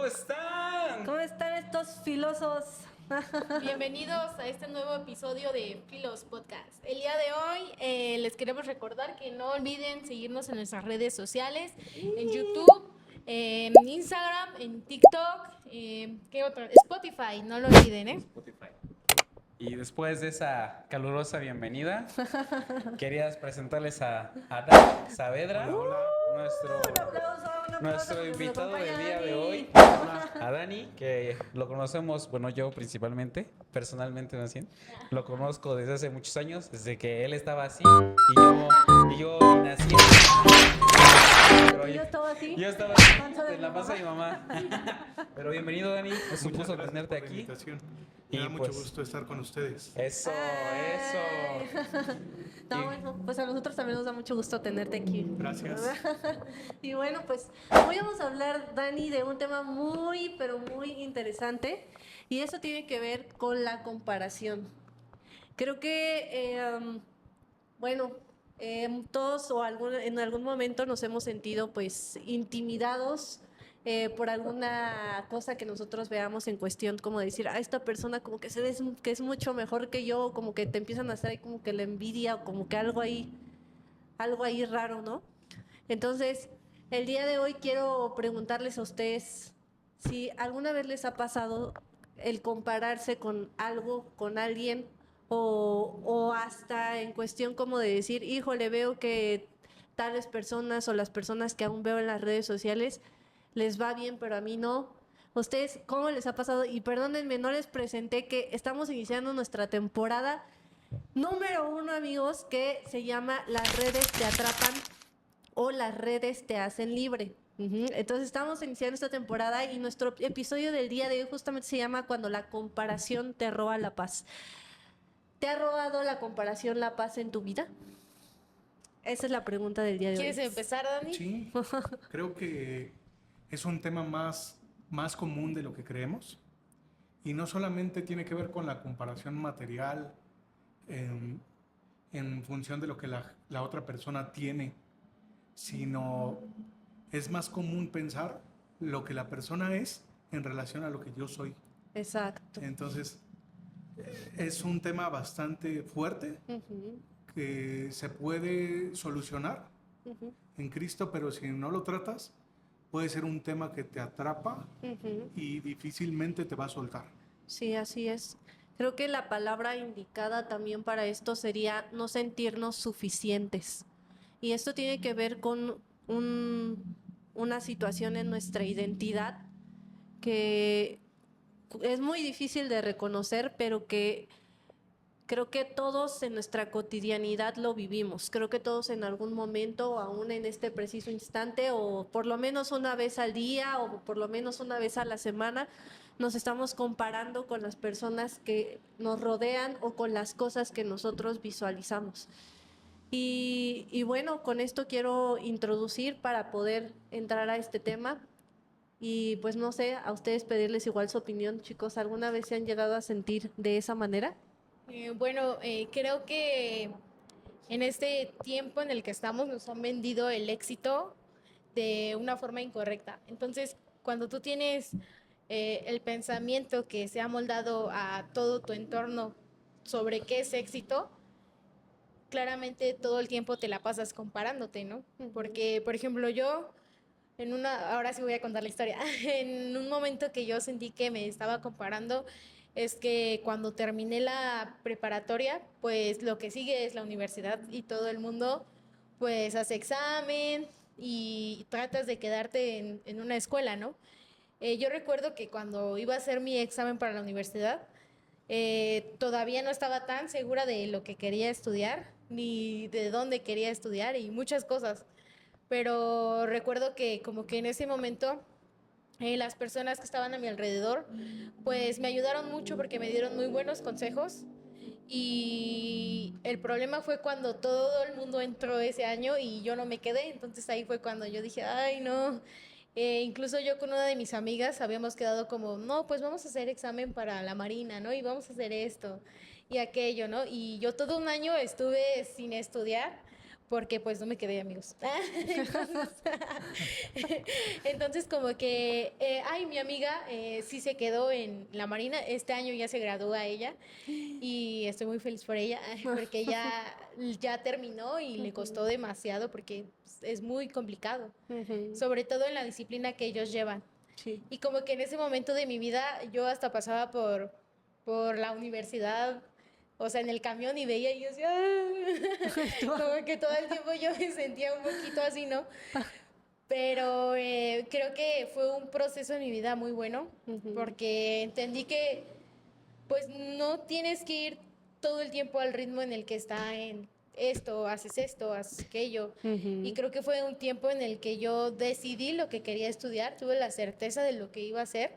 ¿cómo están? ¿Cómo están estos filosos? Bienvenidos a este nuevo episodio de Filos Podcast. El día de hoy les queremos recordar que no olviden seguirnos en nuestras redes sociales, en YouTube, en Instagram, en TikTok, ¿qué otra? Spotify, no lo olviden, ¿eh? Spotify. Y después de esa calurosa bienvenida, querías presentarles a Dani Saavedra, nuestro invitado del día de hoy, a Dani, que lo conocemos, bueno, yo principalmente, personalmente más bien, lo conozco desde hace muchos años, desde que él estaba así y yo nací. Yo estaba así. Yo estaba en la panza de mi mamá. Pero bienvenido, Dani, es un gusto tenerte aquí. Me da mucho pues, gusto estar con ustedes. Eso. No, bueno, pues a nosotros también nos da mucho gusto tenerte aquí. Gracias. Y bueno, pues hoy vamos a hablar, Dani, de un tema muy, pero muy interesante. Y eso tiene que ver con la comparación. Creo que, todos en algún momento nos hemos sentido pues intimidados por alguna cosa que nosotros veamos en cuestión, como decir, esta persona como que se ve que es mucho mejor que yo, como que te empiezan a hacer ahí como que la envidia o como que algo ahí raro, ¿no? Entonces, el día de hoy quiero preguntarles a ustedes si alguna vez les ha pasado el compararse con algo, con alguien, o hasta en cuestión como de decir, híjole, veo que tales personas o las personas que aún veo en las redes sociales les va bien, pero a mí no. ¿Ustedes cómo les ha pasado? Y perdónenme, no les presenté que estamos iniciando nuestra temporada número 1, amigos, que se llama Las redes te atrapan o las redes te hacen libre. Entonces estamos iniciando esta temporada y nuestro episodio del día de hoy justamente se llama Cuando la comparación te roba la paz. ¿Te ha robado la comparación la paz en tu vida? Esa es la pregunta del día de hoy. ¿Quieres empezar, Dani? Sí, creo que es un tema más común de lo que creemos. Y no solamente tiene que ver con la comparación material en función de lo que la otra persona tiene, sino es más común pensar lo que la persona es en relación a lo que yo soy. Exacto. Entonces, es un tema bastante fuerte que se puede solucionar en Cristo, pero si no lo tratas, puede ser un tema que te atrapa y difícilmente te va a soltar. Sí, así es. Creo que la palabra indicada también para esto sería no sentirnos suficientes. Y esto tiene que ver con una situación en nuestra identidad que es muy difícil de reconocer, pero que creo que todos en nuestra cotidianidad lo vivimos. Creo que todos en algún momento, aún en este preciso instante, o por lo menos una vez al día, o por lo menos una vez a la semana, nos estamos comparando con las personas que nos rodean o con las cosas que nosotros visualizamos. Y bueno, con esto quiero introducir para poder entrar a este tema. Y pues no sé, a ustedes pedirles igual su opinión, chicos. ¿Alguna vez se han llegado a sentir de esa manera? Creo que en este tiempo en el que estamos nos han vendido el éxito de una forma incorrecta. Entonces, cuando tú tienes el pensamiento que se ha moldado a todo tu entorno sobre qué es éxito, claramente todo el tiempo te la pasas comparándote, ¿no? Porque, por ejemplo, yo ahora sí voy a contar la historia, en un momento que yo sentí que me estaba comparando, es que cuando terminé la preparatoria, pues lo que sigue es la universidad y todo el mundo pues hace examen y tratas de quedarte en una escuela, ¿no? Yo recuerdo que cuando iba a hacer mi examen para la universidad, todavía no estaba tan segura de lo que quería estudiar, ni de dónde quería estudiar y muchas cosas. Pero recuerdo que como que en ese momento las personas que estaban a mi alrededor pues me ayudaron mucho porque me dieron muy buenos consejos y el problema fue cuando todo el mundo entró ese año y yo no me quedé. Entonces ahí fue cuando yo dije, ay no. Incluso yo con una de mis amigas habíamos quedado como, no, pues vamos a hacer examen para la Marina, ¿no? Y vamos a hacer esto y aquello, ¿no? Y yo todo un año estuve sin estudiar porque pues no me quedé amigos. Entonces como que, mi amiga sí se quedó en la Marina, este año ya se gradúa ella y estoy muy feliz por ella, porque ya terminó y le costó demasiado porque pues, es muy complicado, sobre todo en la disciplina que ellos llevan. Sí. Y como que en ese momento de mi vida yo hasta pasaba por la universidad, o sea, en el camión y veía y yo decía, como que todo el tiempo yo me sentía un poquito así, ¿no? Pero creo que fue un proceso en mi vida muy bueno, porque entendí que pues no tienes que ir todo el tiempo al ritmo en el que está en esto, haces aquello. Y creo que fue un tiempo en el que yo decidí lo que quería estudiar, tuve la certeza de lo que iba a hacer.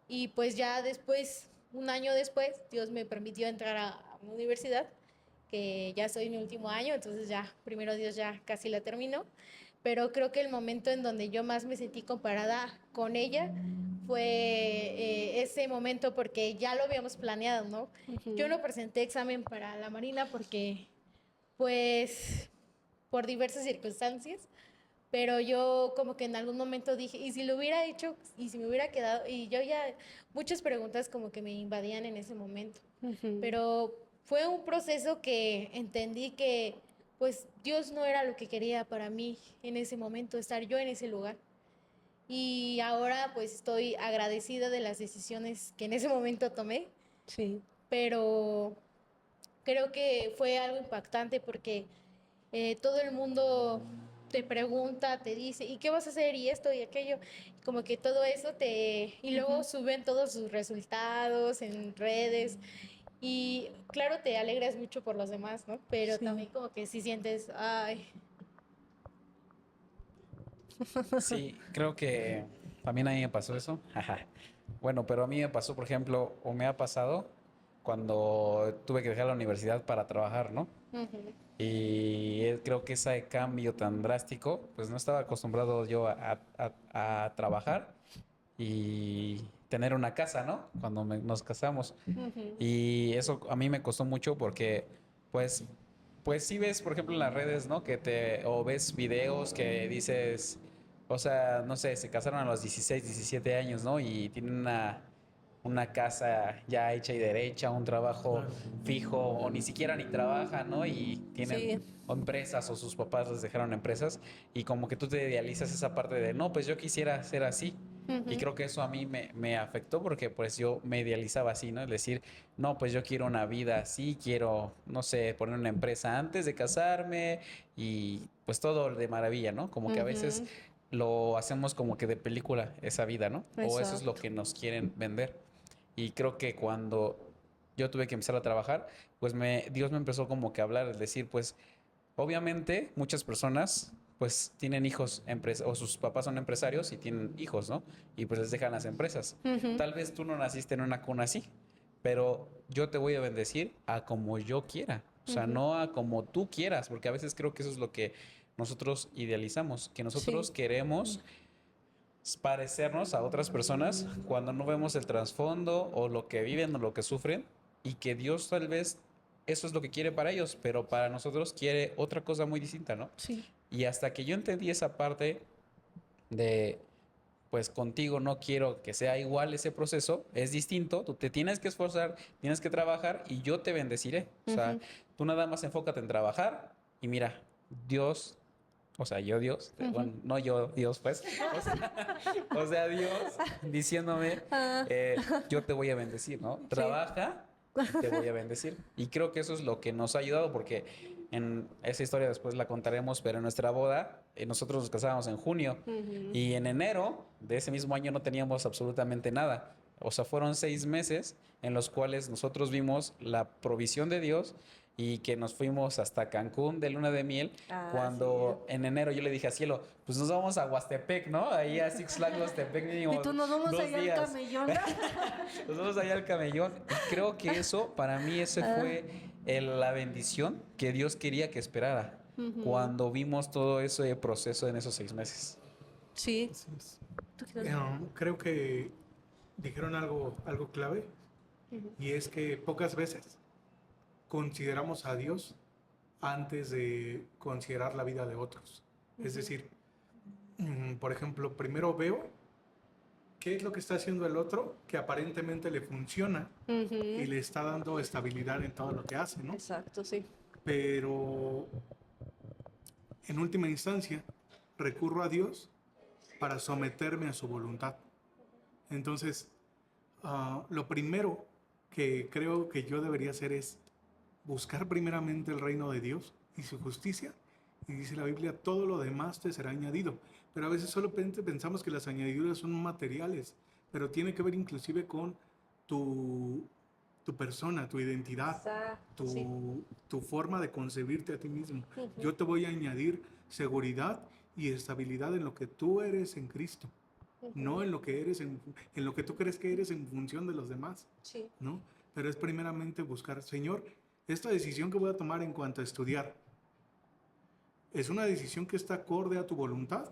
Y pues ya después, un año después, Dios me permitió entrar a una universidad, que ya soy en mi último año, entonces ya, primero Dios, ya casi la termino. Pero creo que el momento en donde yo más me sentí comparada con ella fue ese momento, porque ya lo habíamos planeado, ¿no? Yo no presenté examen para la Marina porque, pues, por diversas circunstancias, pero yo como que en algún momento dije, ¿y si lo hubiera hecho? ¿Y si me hubiera quedado? Y yo ya, muchas preguntas como que me invadían en ese momento. Pero fue un proceso que entendí que pues Dios no era lo que quería para mí en ese momento, estar yo en ese lugar. Y ahora pues estoy agradecida de las decisiones que en ese momento tomé, Sí. pero creo que fue algo impactante porque todo el mundo te pregunta, te dice, ¿y qué vas a hacer? Y esto y aquello. Como que todo eso y luego suben todos sus resultados en redes. Y claro, te alegras mucho por los demás, ¿no? Pero Sí. también como que sí sientes, ay. Sí, creo que también a mí me pasó eso. Bueno, pero a mí me pasó, por ejemplo, o me ha pasado cuando tuve que dejar la universidad para trabajar, ¿no? Y creo que ese cambio tan drástico, pues no estaba acostumbrado yo a trabajar y tener una casa, ¿no? Cuando nos casamos. Y eso a mí me costó mucho porque, pues, pues sí ves, por ejemplo, en las redes, ¿no? O ves videos que dices, o sea, no sé, se casaron a los 16, 17 años, ¿no? Y tienen una casa ya hecha y derecha, un trabajo fijo, o ni siquiera ni trabajan, ¿no? Y tienen empresas o sus papás les dejaron empresas y como que tú te idealizas esa parte de, no, pues yo quisiera ser así. Y creo que eso a mí me afectó porque pues yo me idealizaba así, ¿no? Es decir, no, pues yo quiero una vida así, quiero, no sé, poner una empresa antes de casarme y pues todo de maravilla, ¿no? Como que a veces lo hacemos como que de película esa vida, ¿no? O eso es lo Exacto. que nos quieren vender. Y creo que cuando yo tuve que empezar a trabajar, pues Dios me empezó como que a hablar, es decir, pues obviamente muchas personas pues tienen hijos, o sus papás son empresarios y tienen hijos, ¿no? Y pues les dejan las empresas. Tal vez tú no naciste en una cuna así, pero yo te voy a bendecir a como yo quiera, o sea, no a como tú quieras, porque a veces creo que eso es lo que nosotros idealizamos, que nosotros Sí. queremos parecernos a otras personas cuando no vemos el trasfondo o lo que viven o lo que sufren y que Dios tal vez eso es lo que quiere para ellos, pero para nosotros quiere otra cosa muy distinta, ¿no? Sí. Y hasta que yo entendí esa parte de, pues contigo no quiero que sea igual ese proceso, es distinto, tú te tienes que esforzar, tienes que trabajar y yo te bendeciré. O sea, tú nada más enfócate en trabajar y mira, Dios, o sea, yo Dios, bueno, no yo Dios pues, o sea, Dios diciéndome, yo te voy a bendecir, ¿no? Trabaja y te voy a bendecir. Y creo que eso es lo que nos ha ayudado porque en esa historia después la contaremos, pero en nuestra boda nosotros nos casábamos en junio y en enero de ese mismo año no teníamos absolutamente nada. O sea, fueron 6 meses en los cuales nosotros vimos la provisión de Dios y que nos fuimos hasta Cancún de luna de miel. Cuando en enero yo le dije a Cielo, pues nos vamos a Huastepec, ¿no? Ahí a Six Flags Huastepec mínimo Y tú nos vamos 2 allá al días. camellón. Nos vamos allá al camellón. Y creo que eso, para mí, ese fue la bendición que Dios quería que esperara cuando vimos todo ese proceso en esos 6 meses. Sí. Así es. ¿Tú qué tal? Creo que dijeron algo clave y es que pocas veces consideramos a Dios antes de considerar la vida de otros. Es decir, por ejemplo, primero veo qué es lo que está haciendo el otro que aparentemente le funciona y le está dando estabilidad en todo lo que hace, ¿no? Exacto, sí. Pero en última instancia recurro a Dios para someterme a su voluntad. Entonces, lo primero que creo que yo debería hacer es buscar primeramente el reino de Dios y su justicia. Y dice la Biblia, todo lo demás te será añadido. Pero a veces solamente pensamos que las añadiduras son materiales, pero tiene que ver inclusive con tu persona, tu identidad, Exacto, sí. tu forma de concebirte a ti mismo. Yo te voy a añadir seguridad y estabilidad en lo que tú eres en Cristo, no en lo que eres, en lo que tú crees que eres en función de los demás, Sí. ¿no? Pero es primeramente buscar, Señor, esta decisión que voy a tomar en cuanto a estudiar, ¿es una decisión que está acorde a tu voluntad?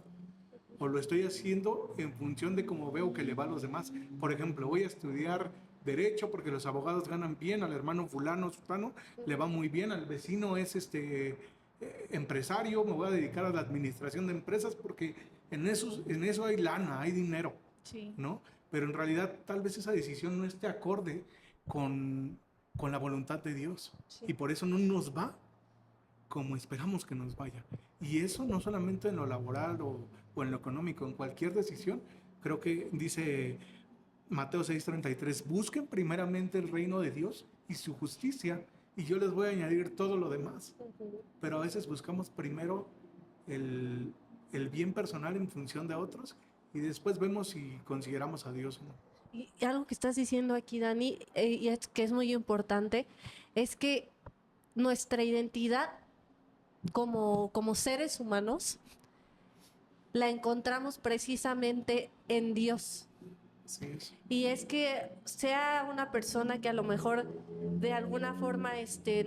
¿O lo estoy haciendo en función de cómo veo que le va a los demás? Por ejemplo, voy a estudiar Derecho porque los abogados ganan bien, al hermano fulano, sutano, le va muy bien, al vecino es empresario, me voy a dedicar a la administración de empresas porque en eso hay lana, hay dinero, Sí. ¿no? Pero en realidad tal vez esa decisión no esté acorde con la voluntad de Dios. Sí. Y por eso no nos va como esperamos que nos vaya. Y eso no solamente en lo laboral o en lo económico, en cualquier decisión. Creo que dice Mateo 6:33, busquen primeramente el reino de Dios y su justicia, y yo les voy a añadir todo lo demás. Pero a veces buscamos primero el bien personal en función de otros, y después vemos si consideramos a Dios o no. Y algo que estás diciendo aquí, Dani, y es que es muy importante, es que nuestra identidad como seres humanos la encontramos precisamente en Dios. Así es. Y es que sea una persona que a lo mejor de alguna forma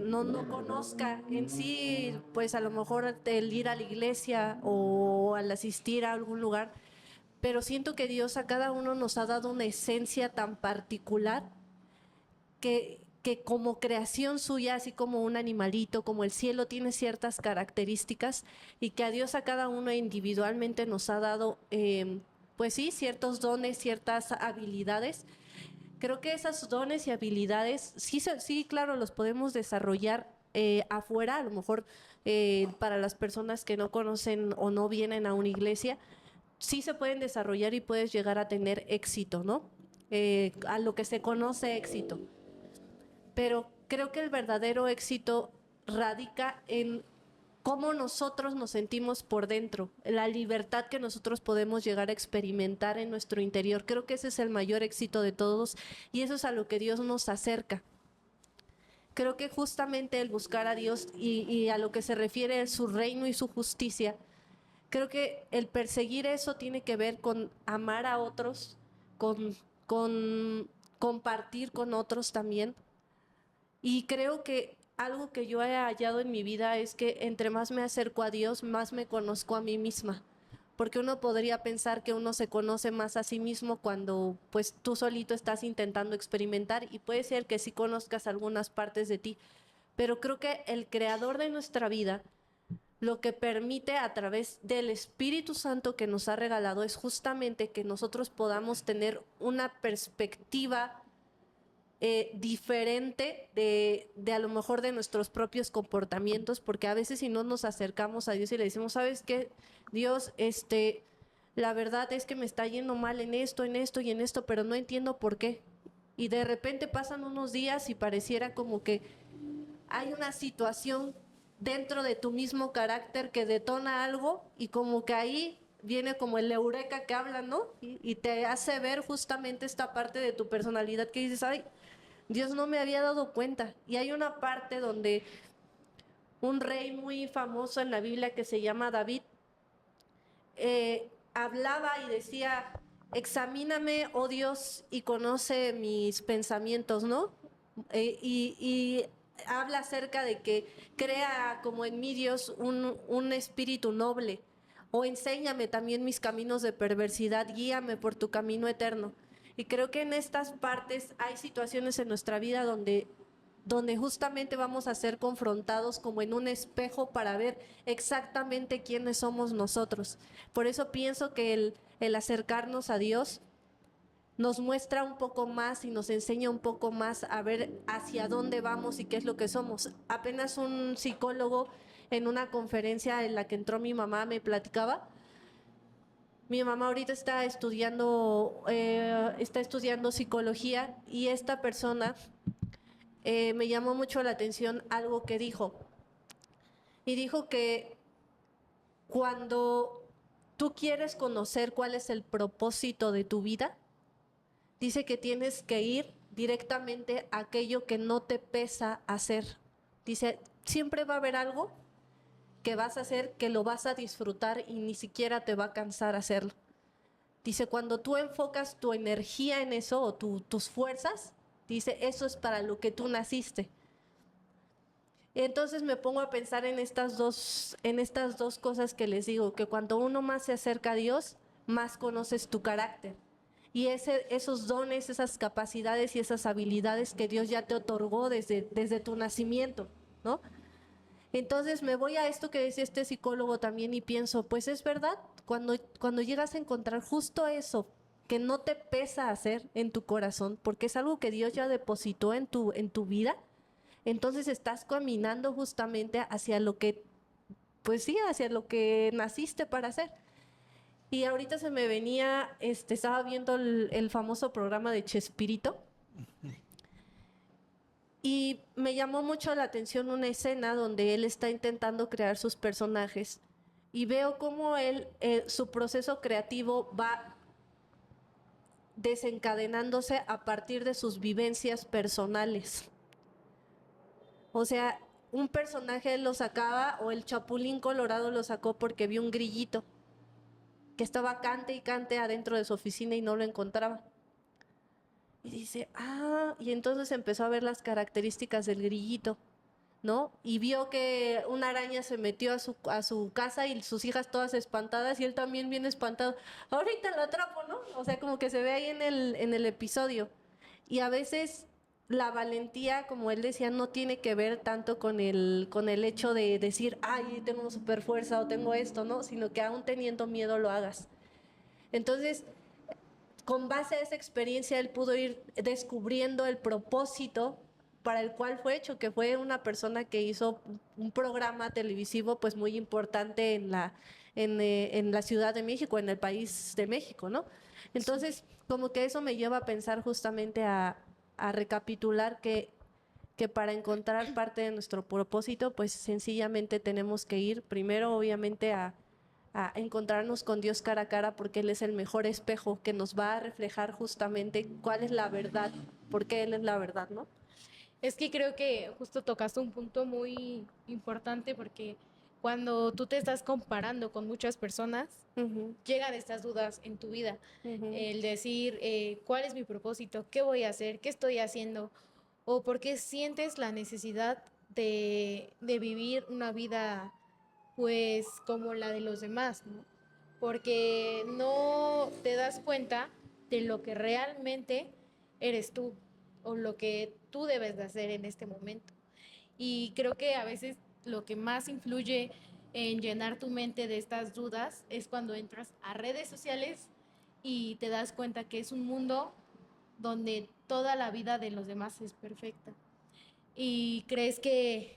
no conozca en sí, pues a lo mejor el ir a la iglesia o al asistir a algún lugar, pero siento que Dios a cada uno nos ha dado una esencia tan particular que como creación suya, así como un animalito, como el cielo tiene ciertas características y que a Dios a cada uno individualmente nos ha dado, pues sí, ciertos dones, ciertas habilidades. Creo que esos dones y habilidades, sí, claro, los podemos desarrollar afuera, a lo mejor para las personas que no conocen o no vienen a una iglesia, sí se pueden desarrollar y puedes llegar a tener éxito, ¿no? A lo que se conoce éxito. Pero creo que el verdadero éxito radica en cómo nosotros nos sentimos por dentro, la libertad que nosotros podemos llegar a experimentar en nuestro interior. Creo que ese es el mayor éxito de todos y eso es a lo que Dios nos acerca. Creo que justamente el buscar a Dios y a lo que se refiere a su reino y su justicia, creo que el perseguir eso tiene que ver con amar a otros, con compartir con otros también. Y creo que algo que yo he hallado en mi vida es que entre más me acerco a Dios, más me conozco a mí misma. Porque uno podría pensar que uno se conoce más a sí mismo cuando pues tú solito estás intentando experimentar y puede ser que sí conozcas algunas partes de ti. Pero creo que el creador de nuestra vida lo que permite a través del Espíritu Santo que nos ha regalado es justamente que nosotros podamos tener una perspectiva diferente de a lo mejor de nuestros propios comportamientos, porque a veces si no nos acercamos a Dios y le decimos, ¿sabes qué? Dios, la verdad es que me está yendo mal en esto y en esto, pero no entiendo por qué. Y de repente pasan unos días y pareciera como que hay una situación dentro de tu mismo carácter que detona algo y como que ahí viene como el eureka que habla, ¿no? Y te hace ver justamente esta parte de tu personalidad que dices, ay, Dios no me había dado cuenta. Y hay una parte donde un rey muy famoso en la Biblia que se llama David, hablaba y decía, examíname, oh Dios, y conoce mis pensamientos, ¿no? Y habla acerca de que crea como en mí Dios un espíritu noble, o enséñame también mis caminos de perversidad, guíame por tu camino eterno. Y creo que en estas partes hay situaciones en nuestra vida donde donde justamente vamos a ser confrontados como en un espejo para ver exactamente quiénes somos nosotros. Por eso pienso que el acercarnos a Dios nos muestra un poco más y nos enseña un poco más a ver hacia dónde vamos y qué es lo que somos. Apenas un psicólogo en una conferencia en la que entró mi mamá me platicaba. Mi mamá ahorita está estudiando psicología y esta persona me llamó mucho la atención algo que dijo. Y dijo que cuando tú quieres conocer cuál es el propósito de tu vida, dice que tienes que ir directamente a aquello que no te pesa hacer. Dice, siempre va a haber algo que vas a hacer que lo vas a disfrutar y ni siquiera te va a cansar hacerlo. Dice, cuando tú enfocas tu energía en eso o tus fuerzas, dice, eso es para lo que tú naciste. Entonces me pongo a pensar en estas dos cosas que les digo, que cuando uno más se acerca a Dios, más conoces tu carácter. Y esos dones, esas capacidades y esas habilidades que Dios ya te otorgó desde tu nacimiento, ¿no? Entonces me voy a esto que decía este psicólogo también y pienso, pues es verdad, cuando llegas a encontrar justo eso que no te pesa hacer en tu corazón, porque es algo que Dios ya depositó en tu vida, entonces estás caminando justamente hacia lo que, pues sí, hacia lo que naciste para hacer. Y ahorita se me venía, estaba viendo el famoso programa de Chespirito y me llamó mucho la atención una escena donde él está intentando crear sus personajes y veo cómo su proceso creativo va desencadenándose a partir de sus vivencias personales. O sea, un personaje lo sacaba, o el Chapulín Colorado lo sacó porque vio un grillito que estaba cante y cante adentro de su oficina y no lo encontraba. Y dice, y entonces empezó a ver las características del grillito, ¿no? Y vio que una araña se metió a su casa y sus hijas todas espantadas y él también bien espantado. Ahorita lo atrapo, ¿no? O sea, como que se ve ahí en el episodio. Y a veces la valentía, como él decía, no tiene que ver tanto con el hecho de decir, ay, tengo super fuerza o tengo esto, ¿no? Sino que aún teniendo miedo lo hagas. Entonces, con base a esa experiencia, él pudo ir descubriendo el propósito para el cual fue hecho, que fue una persona que hizo un programa televisivo pues muy importante en la Ciudad de México, en el país de México, ¿no? Entonces, como que eso me lleva a pensar justamente a recapitular que para encontrar parte de nuestro propósito, pues sencillamente tenemos que ir primero, obviamente, a encontrarnos con Dios cara a cara, porque Él es el mejor espejo que nos va a reflejar justamente cuál es la verdad, porque Él es la verdad, ¿no? Es que creo que justo tocaste un punto muy importante porque cuando tú te estás comparando con muchas personas, llegan estas dudas en tu vida. El decir, ¿cuál es mi propósito? ¿Qué voy a hacer? ¿Qué estoy haciendo? ¿O por qué sientes la necesidad de vivir una vida pues como la de los demás, ¿no? Porque no te das cuenta de lo que realmente eres tú o lo que tú debes de hacer en este momento. Y creo que a veces lo que más influye en llenar tu mente de estas dudas es cuando entras a redes sociales y te das cuenta que es un mundo donde toda la vida de los demás es perfecta. Y crees que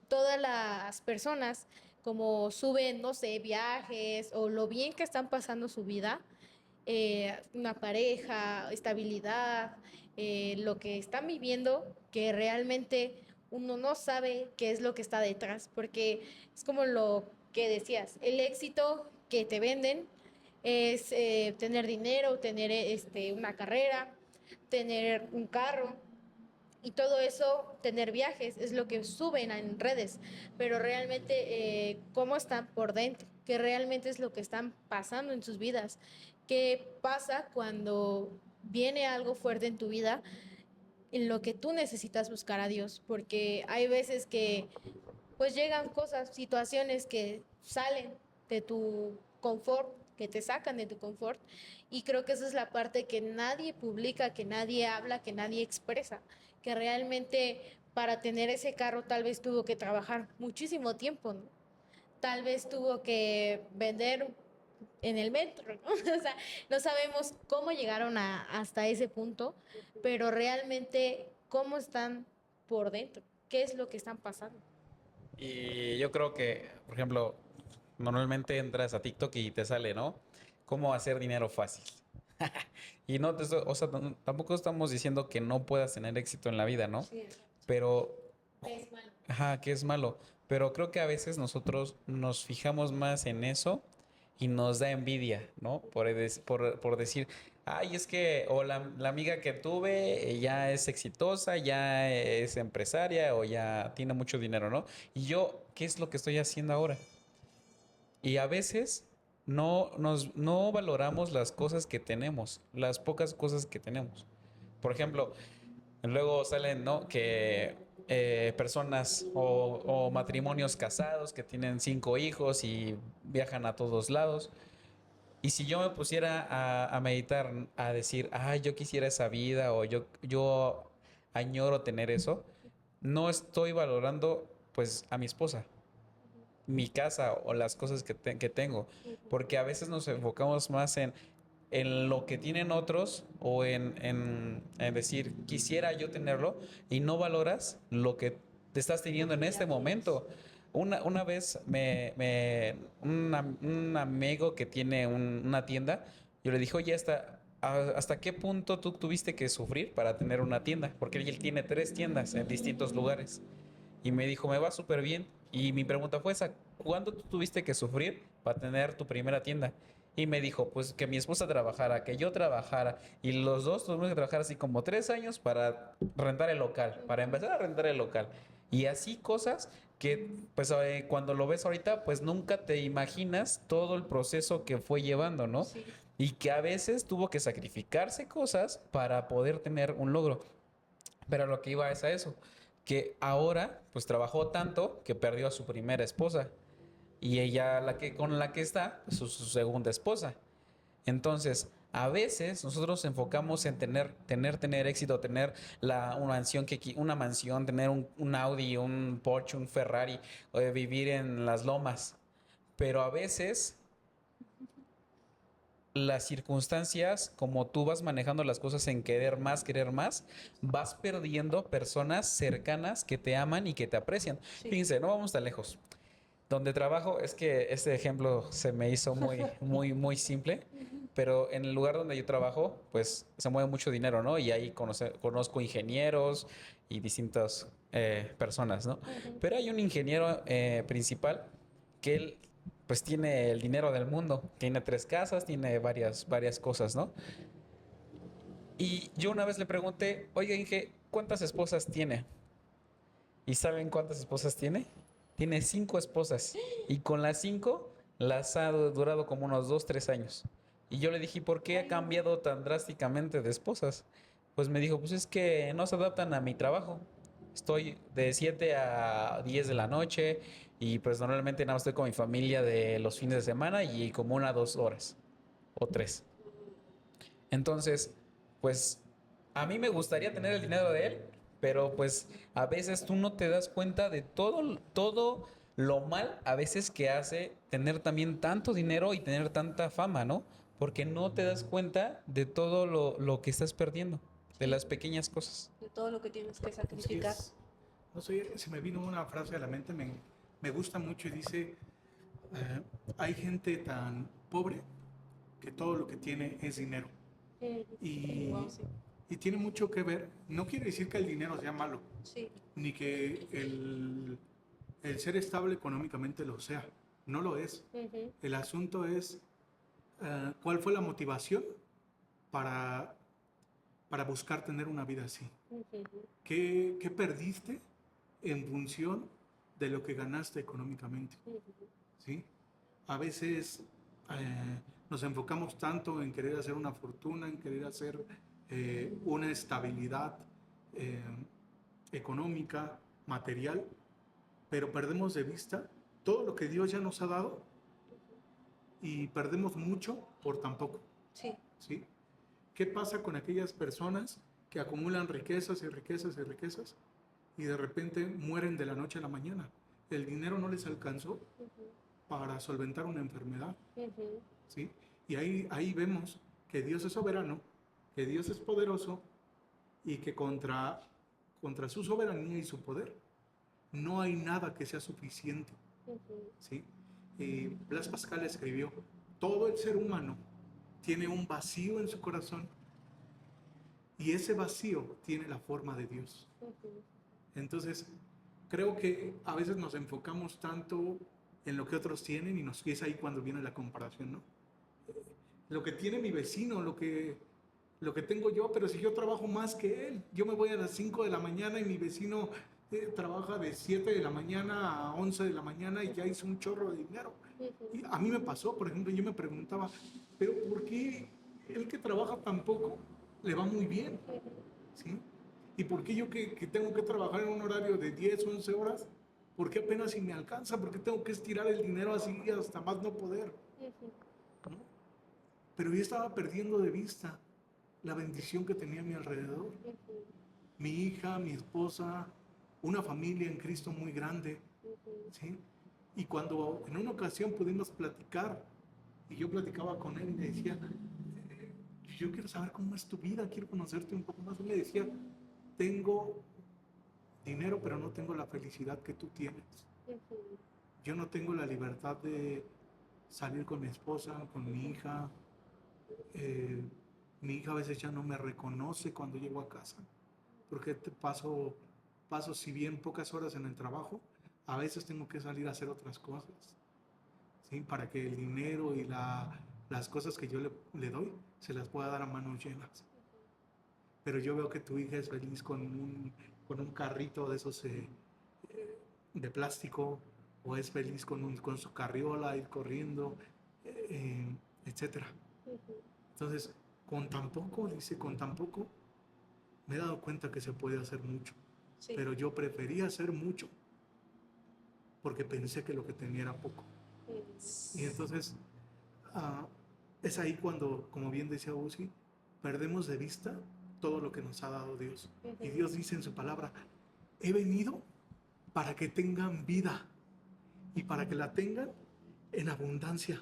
todas las personas como suben, no sé, viajes o lo bien que están pasando su vida, una pareja, estabilidad, lo que están viviendo, que realmente uno no sabe qué es lo que está detrás, porque es como lo que decías, el éxito que te venden es tener dinero, tener una carrera, tener un carro, y todo eso, tener viajes, es lo que suben en redes, pero realmente cómo están por dentro, qué realmente es lo que están pasando en sus vidas, qué pasa cuando viene algo fuerte en tu vida, en lo que tú necesitas buscar a Dios, porque hay veces que pues llegan cosas, situaciones que salen de tu confort, que te sacan de tu confort. Y creo que esa es la parte que nadie publica, que nadie habla, que nadie expresa, que realmente para tener ese carro tal vez tuvo que trabajar muchísimo tiempo, ¿no? Tal vez tuvo que vender en el metro, ¿no? O sea, no sabemos cómo llegaron hasta ese punto, pero realmente cómo están por dentro, qué es lo que están pasando. Y yo creo que, por ejemplo, normalmente entras a TikTok y te sale, ¿no? Cómo hacer dinero fácil. Y no te, o sea, tampoco estamos diciendo que no puedas tener éxito en la vida, ¿no? Sí. Pero, Es malo. ajá, que es malo. Pero creo que a veces nosotros nos fijamos más en eso y nos da envidia, ¿no? Por decir, ay, es que, o la amiga que tuve ya es exitosa, ya es empresaria o ya tiene mucho dinero, ¿no? Y yo, ¿qué es lo que estoy haciendo ahora? Y a veces no valoramos las cosas que tenemos, las pocas cosas que tenemos. Por ejemplo, luego salen, ¿no? Que personas o matrimonios casados que tienen 5 hijos y viajan a todos lados. Y si yo me pusiera a meditar, a decir, ay, yo quisiera esa vida o yo añoro tener eso, no estoy valorando pues a mi esposa, mi casa o las cosas que tengo, porque a veces nos enfocamos más en lo que tienen otros o en decir, quisiera yo tenerlo y no valoras lo que te estás teniendo en este momento. Una vez un amigo que tiene una tienda, yo le dije, oye, ¿hasta qué punto tú tuviste que sufrir para tener una tienda? Porque él tiene 3 tiendas en distintos lugares. Y me dijo, me va súper bien. Y mi pregunta fue esa, ¿cuándo tú tuviste que sufrir para tener tu primera tienda? Y me dijo, pues que mi esposa trabajara, que yo trabajara. Y los dos tuvimos que trabajar así como 3 años para rentar el local, para empezar a rentar el local. Y así cosas que, pues cuando lo ves ahorita, pues nunca te imaginas todo el proceso que fue llevando, ¿no? Sí. Y que a veces tuvo que sacrificarse cosas para poder tener un logro. Pero lo que iba es a eso, que ahora pues trabajó tanto que perdió a su primera esposa y ella con la que está, pues, su segunda esposa. Entonces, a veces nosotros enfocamos en tener éxito, tener una mansión, tener un Audi, un Porsche, un Ferrari, o de vivir en las lomas. Pero a veces las circunstancias, como tú vas manejando las cosas en querer más, vas perdiendo personas cercanas que te aman y que te aprecian. Sí. Fíjense, no vamos tan lejos. Donde trabajo, es que este ejemplo se me hizo muy simple, pero en el lugar donde yo trabajo, pues se mueve mucho dinero, ¿no? Y ahí conozco ingenieros y distintas personas, ¿no? Pero hay un ingeniero principal que él pues tiene el dinero del mundo, tiene 3 casas, tiene varias cosas, ¿no? Y yo una vez le pregunté, oiga, Inge, ¿cuántas esposas tiene? ¿Y saben cuántas esposas tiene? Tiene 5 esposas. Y con las 5 las ha durado como unos 2, 3 años. Y yo le dije, ¿por qué ha cambiado tan drásticamente de esposas? Pues me dijo, pues es que no se adaptan a mi trabajo. Estoy de 7 a 10 de la noche y pues normalmente nada más estoy con mi familia de los fines de semana y como 1, 2 horas o 3. Entonces, pues a mí me gustaría tener el dinero de él, pero pues a veces tú no te das cuenta de todo lo mal a veces que hace tener también tanto dinero y tener tanta fama, ¿no? Porque no te das cuenta de todo lo que estás perdiendo, de las pequeñas cosas. De todo lo que tienes que Así sacrificar. es. No sé, se me vino una frase a la mente, me gusta mucho y dice, hay gente tan pobre que todo lo que tiene es dinero. Y, Wow, sí. y tiene mucho que ver, no quiere decir que el dinero sea malo, Sí. ni que el ser estable económicamente lo sea, no lo es. Ujú. El asunto es cuál fue la motivación para, para buscar tener una vida así. Ujú. ¿Qué perdiste en función de lo que ganaste económicamente? Ujú. ¿Sí? A veces nos enfocamos tanto en querer hacer una fortuna, en querer hacer una estabilidad eh, económica, material, pero perdemos de vista todo lo que Dios ya nos ha dado y perdemos mucho por tan poco, Sí. ¿sí? ¿Qué pasa con aquellas personas que acumulan riquezas y riquezas y riquezas y de repente mueren de la noche a la mañana? El dinero no les alcanzó para solventar una enfermedad, ¿sí? Y ahí vemos que Dios es soberano, que Dios es poderoso y que contra su soberanía y su poder no hay nada que sea suficiente, ¿sí? Blas Pascal escribió, todo el ser humano tiene un vacío en su corazón y ese vacío tiene la forma de Dios. Entonces, creo que a veces nos enfocamos tanto en lo que otros tienen y es ahí cuando viene la comparación, ¿no? Lo que tiene mi vecino, lo que tengo yo, pero si yo trabajo más que él, yo me voy a las 5 de la mañana y mi vecino trabaja de 7 de la mañana a 11 de la mañana y ya hizo un chorro de dinero. Y a mí me pasó, por ejemplo, yo me preguntaba, pero ¿por qué él que trabaja tan poco le va muy bien? ¿Sí? ¿Y por qué yo que tengo que trabajar en un horario de 10, 11 horas, por qué apenas si me alcanza? ¿Por qué tengo que estirar el dinero así hasta más no poder? ¿No? Pero yo estaba perdiendo de vista la bendición que tenía a mi alrededor. Mi hija, mi esposa, una familia en Cristo muy grande, ¿sí? Y cuando en una ocasión pudimos platicar, y yo platicaba con él y le decía, yo quiero saber cómo es tu vida, quiero conocerte un poco más. Él me decía, tengo dinero, pero no tengo la felicidad que tú tienes. Yo no tengo la libertad de salir con mi esposa, con mi hija. Mi hija a veces ya no me reconoce cuando llego a casa, porque paso, si bien pocas horas en el trabajo, a veces tengo que salir a hacer otras cosas, ¿sí? Para que el dinero y las cosas que yo le doy se las pueda dar a manos llenas. Pero yo veo que tu hija es feliz con un carrito de esos de plástico, o es feliz con su carriola, ir corriendo, etcétera. Entonces, con tan poco me he dado cuenta que se puede hacer mucho. Sí. Pero yo prefería hacer mucho porque pensé que lo que tenía era poco. Y entonces es ahí cuando, como bien decía Uzi, perdemos de vista todo lo que nos ha dado Dios. Y Dios dice en su palabra, he venido para que tengan vida y para que la tengan en abundancia.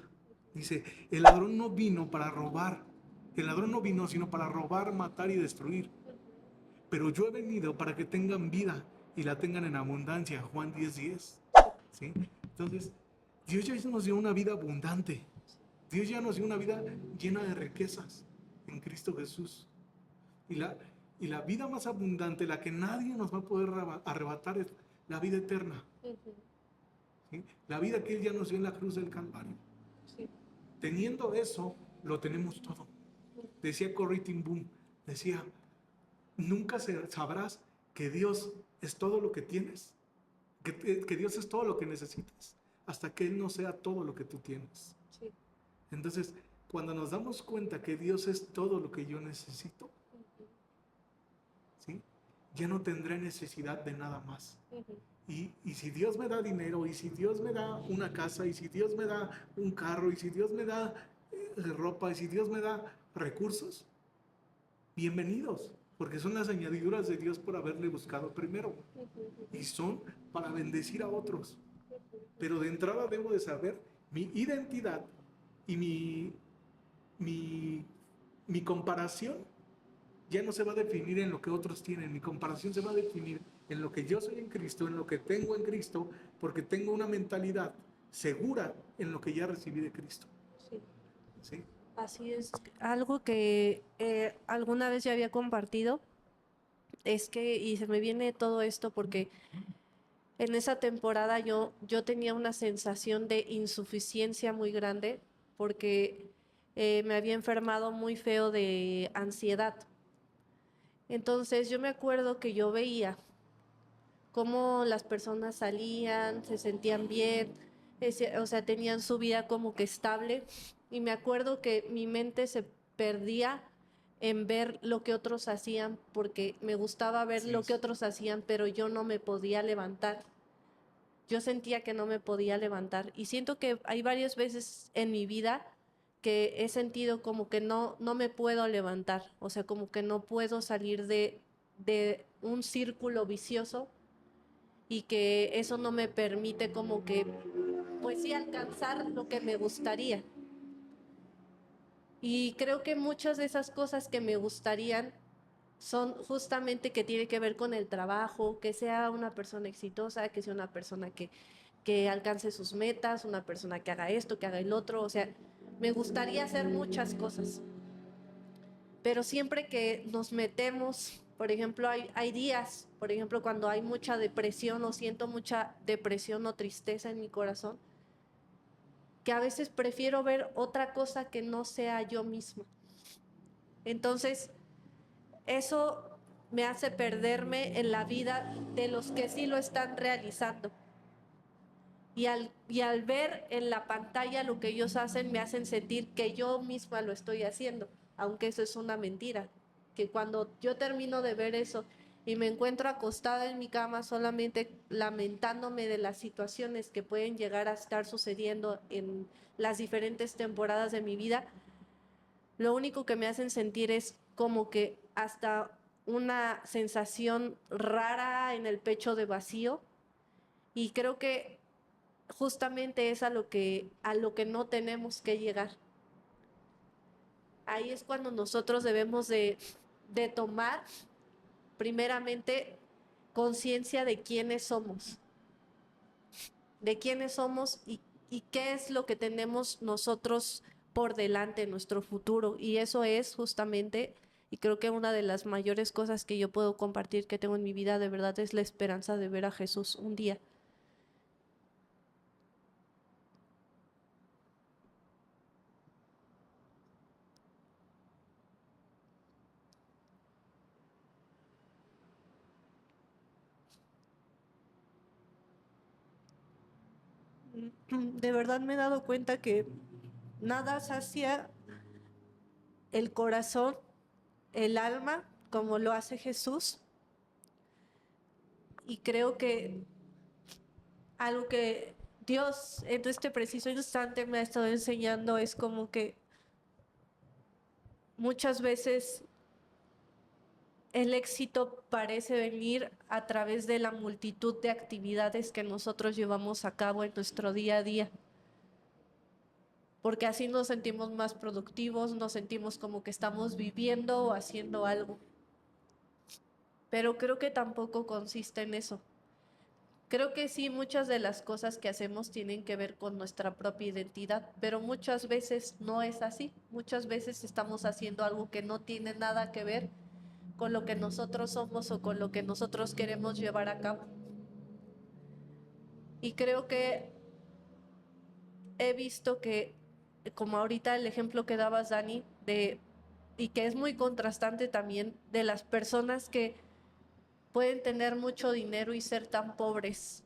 Dice, el ladrón no vino para robar, el ladrón no vino sino para robar, matar y destruir. Pero yo he venido para que tengan vida y la tengan en abundancia. Juan 10:10. ¿Sí? Entonces, Dios ya nos dio una vida abundante. Dios ya nos dio una vida llena de riquezas en Cristo Jesús. Y la vida más abundante, la que nadie nos va a poder arrebatar, es la vida eterna. ¿Sí? La vida que Él ya nos dio en la cruz del Calvario. Sí. Teniendo eso, lo tenemos todo. Decía Corrie ten Boom, decía, nunca sabrás que Dios es todo lo que tienes, que Dios es todo lo que necesitas, hasta que Él no sea todo lo que tú tienes. Sí. Entonces, cuando nos damos cuenta que Dios es todo lo que yo necesito, ¿sí? Ya no tendré necesidad de nada más. Y si Dios me da dinero, y si Dios me da una casa, y si Dios me da un carro, y si Dios me da ropa, y si Dios me da recursos, bienvenidos, porque son las añadiduras de Dios por haberle buscado primero. Y son para bendecir a otros. Pero de entrada debo de saber mi identidad y mi comparación ya no se va a definir en lo que otros tienen. Mi comparación se va a definir en lo que yo soy en Cristo, en lo que tengo en Cristo, porque tengo una mentalidad segura en lo que ya recibí de Cristo. Sí. ¿Sí? Así es. Algo que alguna vez ya había compartido es que, y se me viene todo esto porque en esa temporada yo tenía una sensación de insuficiencia muy grande porque me había enfermado muy feo de ansiedad. Entonces yo me acuerdo que yo veía cómo las personas salían, se sentían bien, o sea, tenían su vida como que estable. Y me acuerdo que mi mente se perdía en ver lo que otros hacían, porque me gustaba ver lo que otros hacían, pero yo no me podía levantar. yo sentía que no me podía levantar. Y siento que hay varias veces en mi vida que he sentido como que no me puedo levantar, o sea, como que no puedo salir de un círculo vicioso y que eso no me permite como que, pues sí, alcanzar lo que me gustaría. Y creo que muchas de esas cosas que me gustarían son justamente que tiene que ver con el trabajo, que sea una persona exitosa, que sea una persona que alcance sus metas, una persona que haga esto, que haga el otro, o sea, me gustaría hacer muchas cosas. Pero siempre que nos metemos, por ejemplo, hay días, por ejemplo, cuando hay mucha depresión o siento mucha depresión o tristeza en mi corazón, que a veces prefiero ver otra cosa que no sea yo misma. Entonces, eso me hace perderme en la vida de los que sí lo están realizando. Y al ver en la pantalla lo que ellos hacen, me hacen sentir que yo misma lo estoy haciendo, aunque eso es una mentira. Que cuando yo termino de ver eso y me encuentro acostada en mi cama solamente lamentándome de las situaciones que pueden llegar a estar sucediendo en las diferentes temporadas de mi vida, lo único que me hacen sentir es como que hasta una sensación rara en el pecho de vacío. Y creo que justamente es a lo que no tenemos que llegar. Ahí es cuando nosotros debemos de tomar primeramente conciencia de quiénes somos y qué es lo que tenemos nosotros por delante en nuestro futuro. Y eso es justamente, y creo que una de las mayores cosas que yo puedo compartir que tengo en mi vida de verdad es la esperanza de ver a Jesús un día. De verdad me he dado cuenta que nada sacia el corazón, el alma, como lo hace Jesús. Y creo que algo que Dios en este preciso instante me ha estado enseñando es como que muchas veces el éxito parece venir a través de la multitud de actividades que nosotros llevamos a cabo en nuestro día a día. Porque así nos sentimos más productivos, nos sentimos como que estamos viviendo o haciendo algo. Pero creo que tampoco consiste en eso. Creo que sí, muchas de las cosas que hacemos tienen que ver con nuestra propia identidad, pero muchas veces no es así. Muchas veces estamos haciendo algo que no tiene nada que ver con lo que nosotros somos o con lo que nosotros queremos llevar a cabo. Y creo que he visto que, como ahorita el ejemplo que dabas, Dani, y que es muy contrastante también, de las personas que pueden tener mucho dinero y ser tan pobres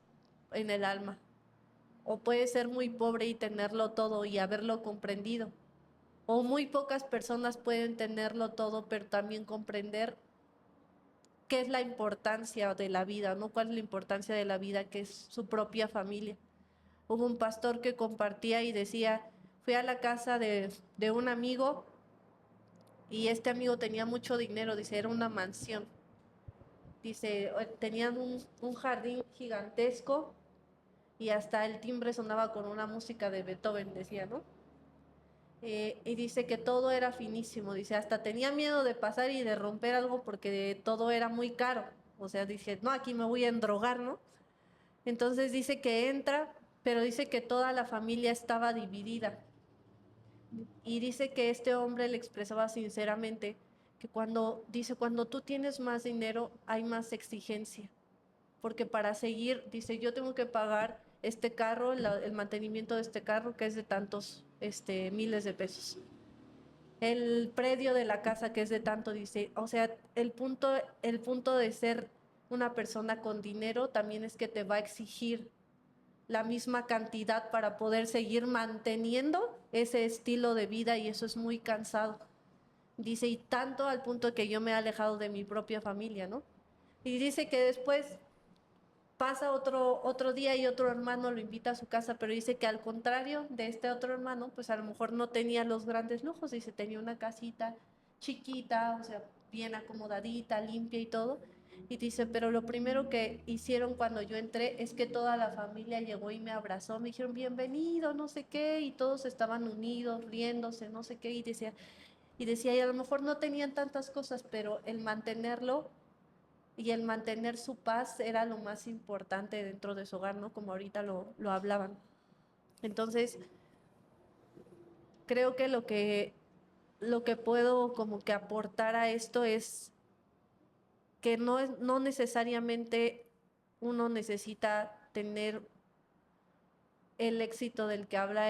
en el alma. O puede ser muy pobre y tenerlo todo y haberlo comprendido. O muy pocas personas pueden tenerlo todo, pero también comprender qué es la importancia de la vida, ¿no? ¿Cuál es la importancia de la vida? Que es su propia familia. Hubo un pastor que compartía y decía, fui a la casa de un amigo y este amigo tenía mucho dinero, dice, era una mansión. Dice, tenían un jardín gigantesco y hasta el timbre sonaba con una música de Beethoven, decía, ¿no? Y dice que todo era finísimo, dice, hasta tenía miedo de pasar y de romper algo porque todo era muy caro. O sea, dice, no, aquí me voy a endrogar, ¿no? Entonces dice que entra, pero dice que toda la familia estaba dividida. Y dice que este hombre le expresaba sinceramente que cuando tú tienes más dinero hay más exigencia, porque para seguir, dice, yo tengo que pagar este carro, el mantenimiento de este carro que es de tantos miles de pesos. El predio de la casa que es de tanto, dice, o sea, el punto de ser una persona con dinero también es que te va a exigir la misma cantidad para poder seguir manteniendo ese estilo de vida y eso es muy cansado. Dice, y tanto al punto que yo me he alejado de mi propia familia, ¿no? Y dice que después pasa otro día y otro hermano lo invita a su casa, pero dice que al contrario de este otro hermano, pues a lo mejor no tenía los grandes lujos, dice, tenía una casita chiquita, o sea, bien acomodadita, limpia y todo. Y dice, pero lo primero que hicieron cuando yo entré es que toda la familia llegó y me abrazó, me dijeron bienvenido, no sé qué, y todos estaban unidos, riéndose, no sé qué, y decía, y a lo mejor no tenían tantas cosas, pero el mantenerlo y el mantener su paz era lo más importante dentro de su hogar, ¿no? Como ahorita lo hablaban. Entonces, creo que lo que puedo como que aportar a esto es que no necesariamente uno necesita tener el éxito del que habla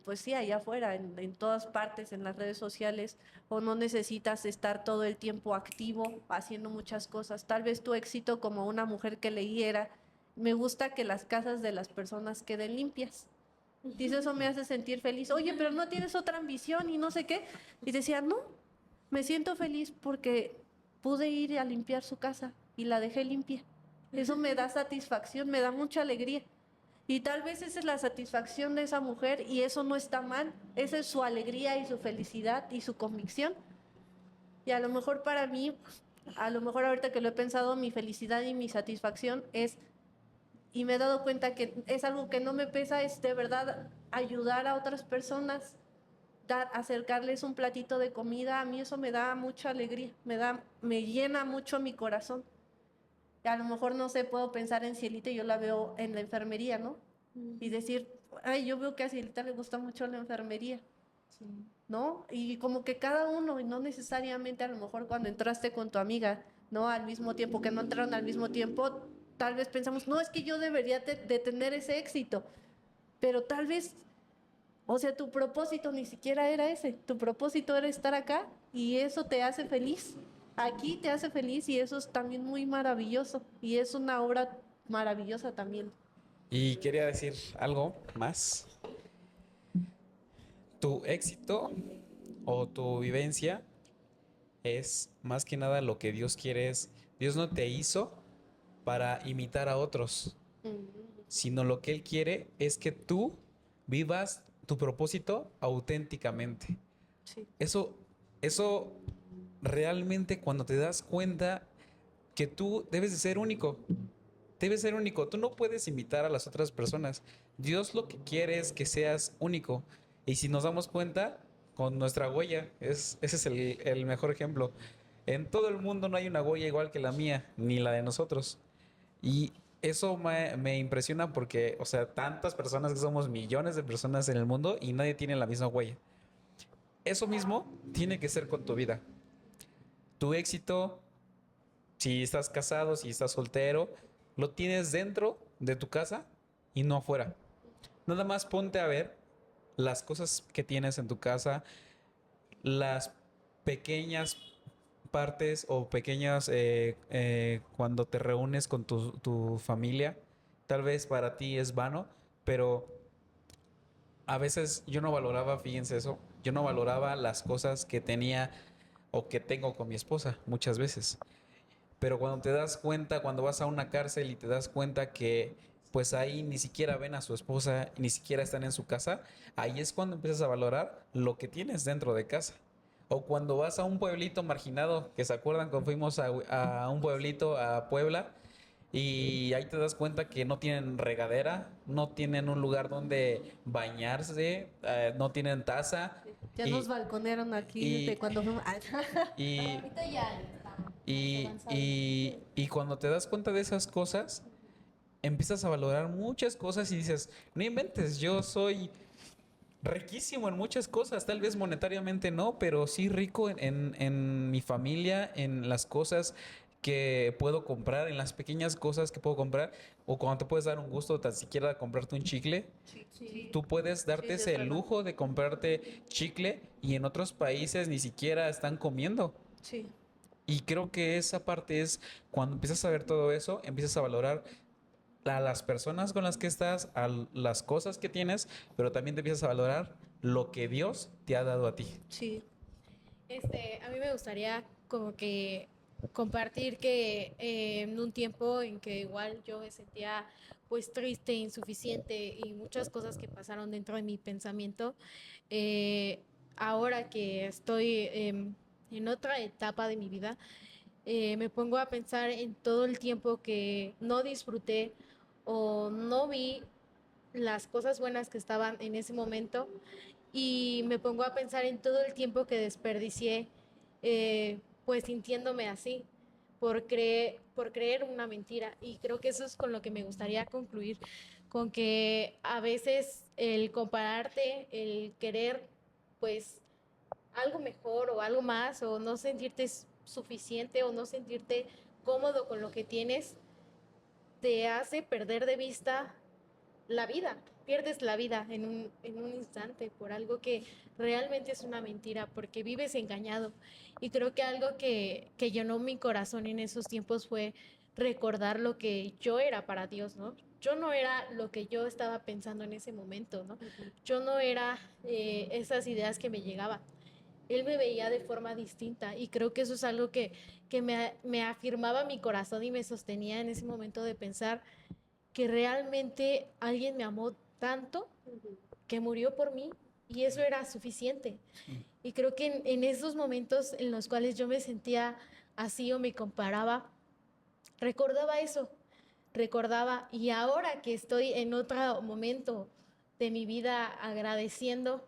pues sí, allá afuera, en todas partes, en las redes sociales, o no necesitas estar todo el tiempo activo haciendo muchas cosas. Tal vez tu éxito como una mujer que leí era, me gusta que las casas de las personas queden limpias. Dice, eso me hace sentir feliz. Oye, pero no tienes otra ambición y no sé qué. Y decía, no, me siento feliz porque pude ir a limpiar su casa y la dejé limpia. Eso me da satisfacción, me da mucha alegría. Y tal vez esa es la satisfacción de esa mujer y eso no está mal. Esa es su alegría y su felicidad y su convicción. Y a lo mejor para mí, a lo mejor ahorita que lo he pensado, mi felicidad y mi satisfacción es, y me he dado cuenta que es algo que no me pesa, es de verdad ayudar a otras personas, acercarles un platito de comida. A mí eso me da mucha alegría, me llena mucho mi corazón. Y a lo mejor, no sé, puedo pensar en Cielita y yo la veo en la enfermería, ¿no? Y decir, ay, yo veo que a Cielita le gusta mucho la enfermería, Sí. ¿no? Y como que cada uno, y no necesariamente a lo mejor cuando entraste con tu amiga, ¿no? Al mismo tiempo, que no entraron al mismo tiempo, tal vez pensamos, no, es que yo debería de tener ese éxito, pero tal vez, o sea, tu propósito ni siquiera era ese, tu propósito era estar acá y eso te hace feliz. Aquí te hace feliz y eso es también muy maravilloso y es una obra maravillosa también. Y quería decir algo más. Tu éxito o tu vivencia es más que nada lo que Dios quiere es, Dios no te hizo para imitar a otros, sino lo que Él quiere es que tú vivas tu propósito auténticamente. Sí, Eso realmente cuando te das cuenta que tú debes de ser único, debes ser único, tú no puedes imitar a las otras personas. Dios lo que quiere es que seas único. Y si nos damos cuenta, con nuestra huella, ese es el mejor ejemplo. En todo el mundo no hay una huella igual que la mía, ni la de nosotros. Y eso me impresiona porque, o sea, tantas personas que somos millones de personas en el mundo y nadie tiene la misma huella. Eso mismo tiene que ser con tu vida. Tu éxito, si estás casado, si estás soltero, lo tienes dentro de tu casa y no afuera. Nada más ponte a ver las cosas que tienes en tu casa, las pequeñas partes o pequeñas cuando te reúnes con tu familia. Tal vez para ti es vano, pero a veces yo no valoraba, fíjense eso, yo no valoraba las cosas que tenía o que tengo con mi esposa muchas veces. Pero cuando te das cuenta, cuando vas a una cárcel y te das cuenta que pues ahí ni siquiera ven a su esposa, ni siquiera están en su casa, ahí es cuando empiezas a valorar lo que tienes dentro de casa. O cuando vas a un pueblito marginado, que se acuerdan cuando fuimos a un pueblito, a Puebla, y ahí te das cuenta que no tienen regadera, no tienen un lugar donde bañarse, no tienen taza. ya nos Y, balconearon aquí de y, cuando fuimos. y, Ahorita ya está y, avanzado. y cuando te das cuenta de esas cosas, empiezas a valorar muchas cosas y dices, no inventes, yo soy riquísimo en muchas cosas, tal vez monetariamente no, pero sí rico en mi familia, en las cosas que puedo comprar, en las pequeñas cosas que puedo comprar, o cuando te puedes dar un gusto, tan siquiera comprarte un chicle, Sí, tú puedes darte sí, es ese verdad. lujo de comprarte chicle y en otros países ni siquiera están comiendo. Sí, Y creo que esa parte es cuando empiezas a ver todo eso, empiezas a valorar a las personas con las que estás, a las cosas que tienes, pero también te empiezas a valorar lo que Dios te ha dado a ti. sí, A mí me gustaría como que compartir que en un tiempo en que igual yo me sentía pues triste, insuficiente y muchas cosas que pasaron dentro de mi pensamiento, eh, ahora que estoy en otra etapa de mi vida, me pongo a pensar en todo el tiempo que no disfruté o no vi las cosas buenas que estaban en ese momento y me pongo a pensar en todo el tiempo que desperdicié pues sintiéndome así por creer una mentira y creo que eso es con lo que me gustaría concluir, con que a veces el compararte, el querer pues algo mejor o algo más o no sentirte suficiente o no sentirte cómodo con lo que tienes, te hace perder de vista la vida. Pierdes la vida en un instante por algo que realmente es una mentira, porque vives engañado. Y creo que algo que llenó mi corazón en esos tiempos fue recordar lo que yo era para Dios, ¿no? Yo no era lo que yo estaba pensando en ese momento, ¿no? Yo no era esas ideas que me llegaban. Él me veía de forma distinta y creo que eso es algo que me afirmaba mi corazón y me sostenía en ese momento de pensar que realmente alguien me amó tanto que murió por mí y eso era suficiente. Sí. Y creo que en esos momentos en los cuales yo me sentía así o me comparaba, recordaba eso, recordaba y ahora que estoy en otro momento de mi vida agradeciendo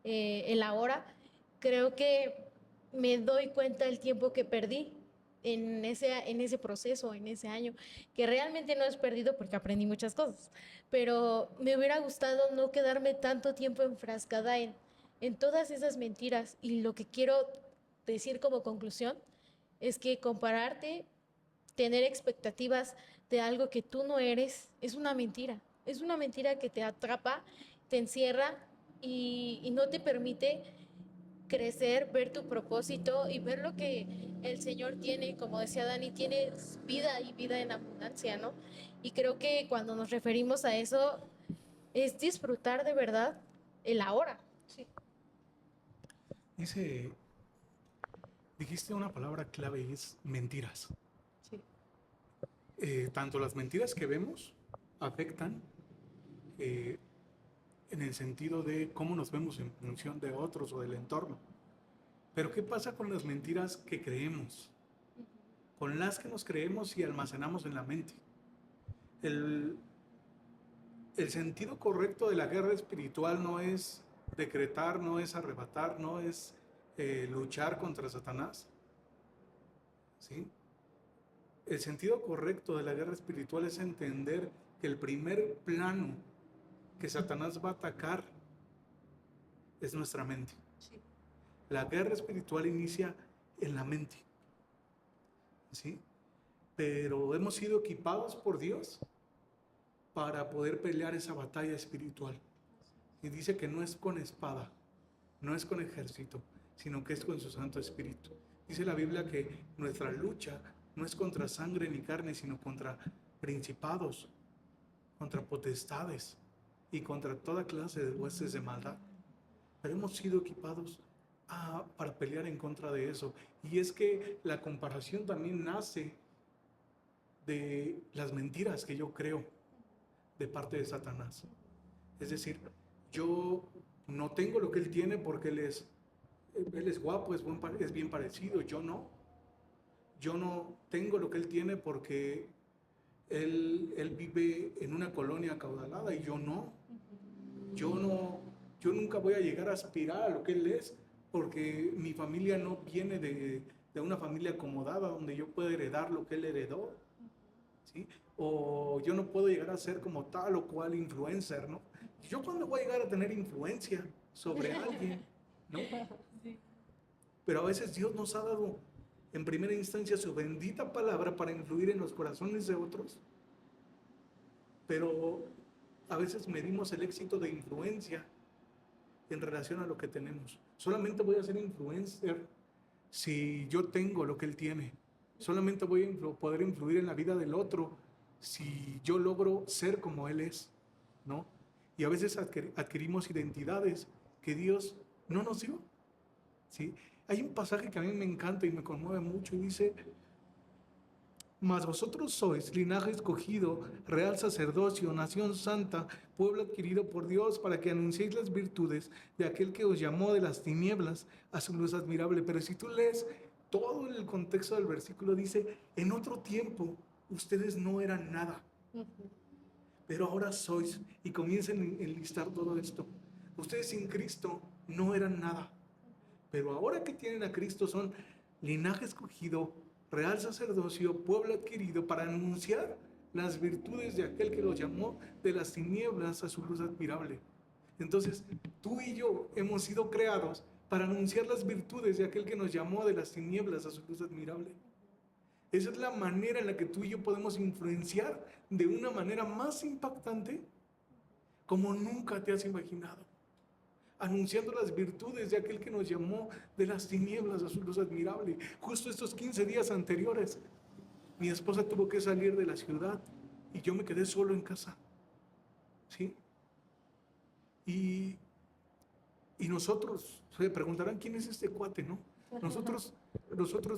el ahora, creo que me doy cuenta del tiempo que perdí en ese proceso, en ese año, que realmente no es perdido porque aprendí muchas cosas, pero me hubiera gustado no quedarme tanto tiempo enfrascada en todas esas mentiras y lo que quiero decir como conclusión es que compararte, tener expectativas de algo que tú no eres, es una mentira que te atrapa, te encierra y no te permite crecer, ver tu propósito y ver lo que el Señor tiene, como decía Dani, tiene vida y vida en abundancia, ¿no? Y creo que cuando nos referimos a eso es disfrutar de verdad el ahora. Sí, Dice, dijiste una palabra clave y es mentiras. sí. Tanto las mentiras que vemos afectan eh, en el sentido de cómo nos vemos en función de otros o del entorno. Pero ¿qué pasa con las mentiras que creemos? Con las que nos creemos y almacenamos en la mente. El, el sentido correcto de la guerra espiritual no es decretar, no es arrebatar, no es luchar contra Satanás. ¿Sí? El sentido correcto de la guerra espiritual es entender que el primer plano que Satanás va a atacar es nuestra mente. Sí. La guerra espiritual inicia en la mente. ¿Sí? Pero hemos sido equipados por Dios para poder pelear esa batalla espiritual. Y dice que no es con espada, no es con ejército, sino que es con su Santo Espíritu. Dice la Biblia que nuestra lucha no es contra sangre ni carne, sino contra principados, contra potestades y contra toda clase de huestes de maldad. Pero hemos sido equipados para pelear en contra de eso. Y es que la comparación también nace de las mentiras que yo creo de parte de Satanás. Es decir, yo no tengo lo que él tiene porque él es guapo, es bien parecido, yo no. Yo no tengo lo que él tiene porque él vive en una colonia acaudalada y yo no. Yo nunca voy a llegar a aspirar a lo que él es porque mi familia no viene de una familia acomodada donde yo pueda heredar lo que él heredó. ¿Sí? O yo no puedo llegar a ser como tal o cual influencer, ¿no? ¿Yo cuándo voy a llegar a tener influencia sobre alguien? ¿No? Pero a veces Dios nos ha dado en primera instancia su bendita palabra para influir en los corazones de otros. Pero a veces medimos el éxito de influencia en relación a lo que tenemos. Solamente voy a ser influencer si yo tengo lo que él tiene. Solamente voy a poder influir en la vida del otro si yo logro ser como él es, ¿no? Y a veces adquirimos identidades que Dios no nos dio, ¿sí? Hay un pasaje que a mí me encanta y me conmueve mucho y dice, Mas vosotros sois linaje escogido, real sacerdocio, nación santa, pueblo adquirido por Dios, para que anunciéis las virtudes de aquel que os llamó de las tinieblas a su luz admirable. Pero si tú lees todo el contexto del versículo, dice, en otro tiempo ustedes no eran nada, pero ahora sois. Y comiencen a enlistar todo esto. Ustedes sin Cristo no eran nada, pero ahora que tienen a Cristo son linaje escogido, real sacerdocio, pueblo adquirido, para anunciar las virtudes de aquel que los llamó de las tinieblas a su luz admirable. Entonces, tú y yo hemos sido creados para anunciar las virtudes de aquel que nos llamó de las tinieblas a su luz admirable. Esa es la manera en la que tú y yo podemos influenciar de una manera más impactante como nunca te has imaginado. Anunciando las virtudes de aquel que nos llamó de las tinieblas a su luz admirable. Justo estos 15 días anteriores, mi esposa tuvo que salir de la ciudad y yo me quedé solo en casa. ¿Sí? Y nosotros, se preguntarán quién es este cuate, ¿no? Nosotros,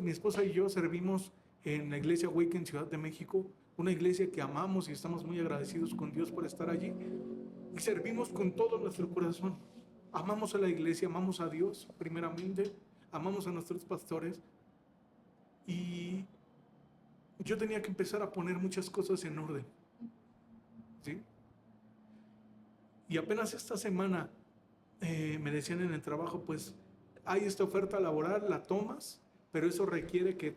mi esposa y yo servimos en la iglesia Awaken Ciudad de México, una iglesia que amamos y estamos muy agradecidos con Dios por estar allí. Y servimos con todo nuestro corazón. Amamos a la iglesia, amamos a Dios primeramente, amamos a nuestros pastores. Y yo tenía que empezar a poner muchas cosas en orden. ¿Sí? Y apenas esta semana me decían en el trabajo, pues hay esta oferta laboral, la tomas, pero eso requiere que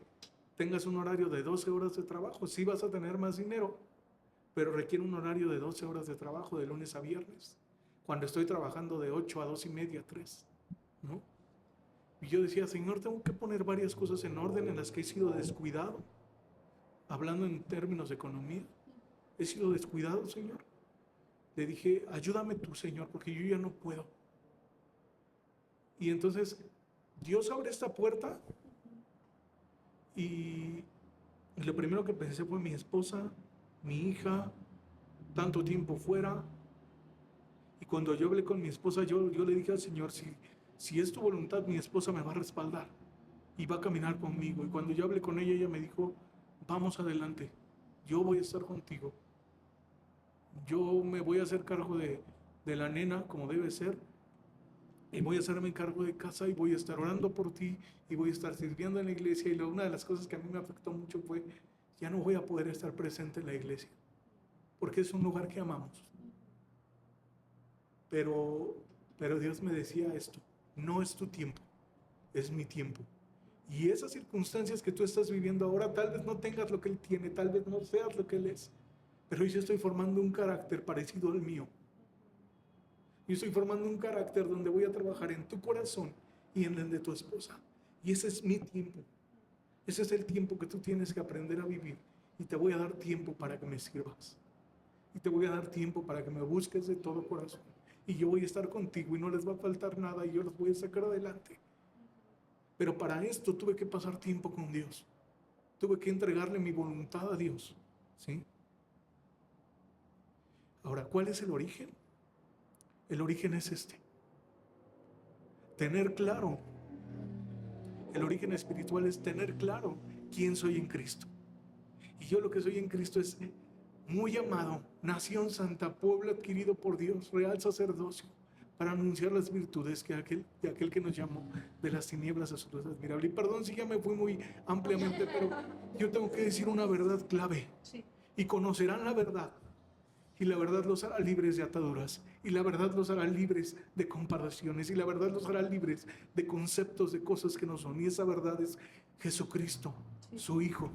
tengas un horario de 12 horas de trabajo. Sí vas a tener más dinero, pero requiere un horario de 12 horas de trabajo de lunes a viernes, cuando estoy trabajando de 8 a 2:30, 3, ¿no? Y yo decía, Señor, tengo que poner varias cosas en orden en las que he sido descuidado. Hablando en términos de economía, he sido descuidado, Señor. Le dije, ayúdame tú, Señor, porque yo ya no puedo. Y entonces Dios abre esta puerta y lo primero que pensé fue mi esposa, mi hija, tanto tiempo fuera. Y cuando yo hablé con mi esposa, yo le dije al Señor, si es tu voluntad, mi esposa me va a respaldar y va a caminar conmigo. Y cuando yo hablé con ella, ella me dijo, vamos adelante, yo voy a estar contigo. Yo me voy a hacer cargo de la nena como debe ser. Y voy a hacerme cargo de casa y voy a estar orando por ti y voy a estar sirviendo en la iglesia. Y una de las cosas que a mí me afectó mucho fue, ya no voy a poder estar presente en la iglesia, porque es un lugar que amamos. Pero Dios me decía esto, no es tu tiempo, es mi tiempo. Y esas circunstancias que tú estás viviendo ahora, tal vez no tengas lo que Él tiene, tal vez no seas lo que Él es, pero yo estoy formando un carácter parecido al mío. Yo estoy formando un carácter donde voy a trabajar en tu corazón y en el de tu esposa. Y ese es mi tiempo. Ese es el tiempo que tú tienes que aprender a vivir. Y te voy a dar tiempo para que me sirvas. Y te voy a dar tiempo para que me busques de todo corazón. Y yo voy a estar contigo y no les va a faltar nada y yo los voy a sacar adelante. Pero para esto tuve que pasar tiempo con Dios. Tuve que entregarle mi voluntad a Dios. ¿Sí? Ahora, ¿cuál es el origen? El origen es este. Tener claro. El origen espiritual es tener claro quién soy en Cristo. Y yo lo que soy en Cristo es muy amado, nación santa, pueblo adquirido por Dios, real sacerdocio, para anunciar las virtudes de aquel que nos llamó de las tinieblas a su luz admirable. Y perdón si ya me fui muy ampliamente, pero yo tengo que decir una verdad clave. Sí. Y conocerán la verdad. Y la verdad los hará libres de ataduras. Y la verdad los hará libres de comparaciones. Y la verdad los hará libres de conceptos de cosas que no son. Y esa verdad es Jesucristo, su Hijo.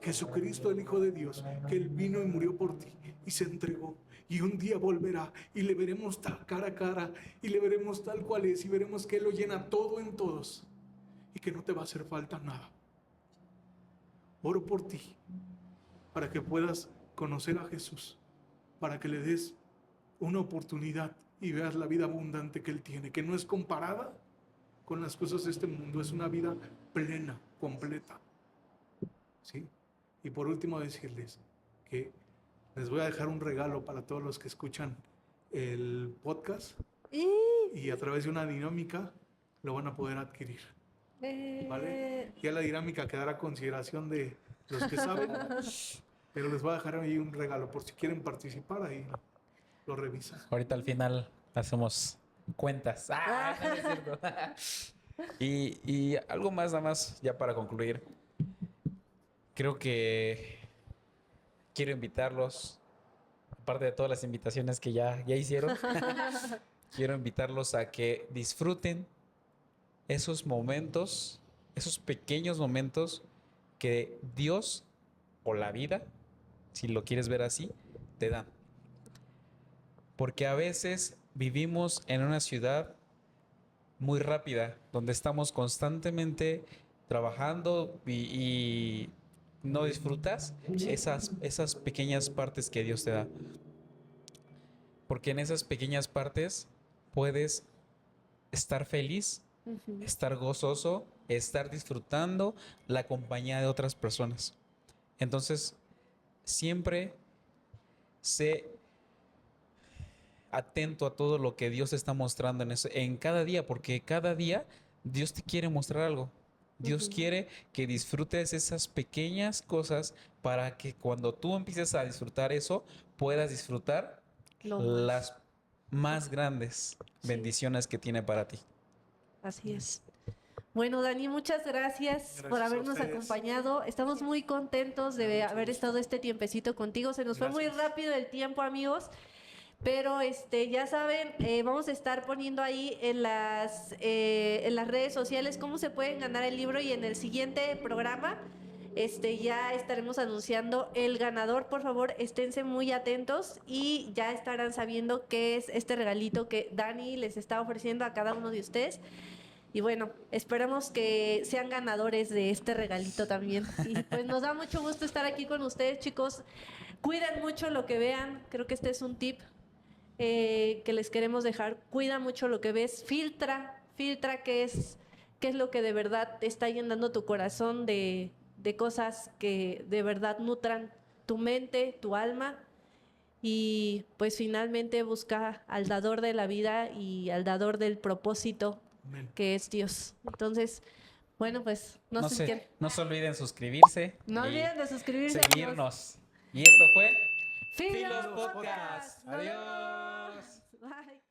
Jesucristo, el Hijo de Dios, que Él vino y murió por ti y se entregó. Y un día volverá y le veremos tal cara a cara y le veremos tal cual es y veremos que Él lo llena todo en todos y que no te va a hacer falta nada. Oro por ti para que puedas conocer a Jesús, para que le des una oportunidad y veas la vida abundante que Él tiene, que no es comparada con las cosas de este mundo, es una vida plena, completa. ¿Sí? Y por último decirles que les voy a dejar un regalo para todos los que escuchan el podcast y a través de una dinámica lo van a poder adquirir. ¿Vale? Ya la dinámica quedará a consideración de los que saben, pero les voy a dejar ahí un regalo por si quieren participar, ahí lo revisan. Ahorita al final hacemos cuentas. No es cierto. Y algo más, nada más, ya para concluir. Creo que quiero invitarlos, aparte de todas las invitaciones que ya hicieron, quiero invitarlos a que disfruten esos momentos, esos pequeños momentos que Dios o la vida, si lo quieres ver así, te dan. Porque a veces vivimos en una ciudad muy rápida, donde estamos constantemente trabajando y no disfrutas esas pequeñas partes que Dios te da. Porque en esas pequeñas partes puedes estar feliz, estar gozoso, estar disfrutando la compañía de otras personas. Entonces, siempre sé atento a todo lo que Dios está mostrando en cada día, porque cada día Dios te quiere mostrar algo. Dios quiere que disfrutes esas pequeñas cosas para que cuando tú empieces a disfrutar eso, puedas disfrutar las más grandes bendiciones que tiene para ti. Así es. Bueno, Dani, muchas gracias por a habernos ustedes. acompañado. Estamos muy contentos de haber estado este tiempecito contigo. Se nos fue muy rápido el tiempo, amigos. Pero ya saben, vamos a estar poniendo ahí en las redes sociales cómo se pueden ganar el libro, y en el siguiente programa ya estaremos anunciando el ganador. Por favor, esténse muy atentos y ya estarán sabiendo qué es este regalito que Dani les está ofreciendo a cada uno de ustedes. Y bueno, esperamos que sean ganadores de este regalito también. Y pues nos da mucho gusto estar aquí con ustedes, chicos. Cuiden mucho lo que vean. Creo que este es un tip que les queremos dejar. Cuida mucho lo que ves. Filtra qué es lo que de verdad te está llenando tu corazón de cosas que de verdad nutran tu mente, tu alma. Y pues finalmente busca al dador de la vida y al dador del propósito, Amén. que es Dios. Entonces, bueno, pues no sé qué. No se olviden suscribirse. No y olviden de suscribirse. amigos. seguirnos. Y esto fue Filos Filos Podcast. Podcast. Adiós. Bye.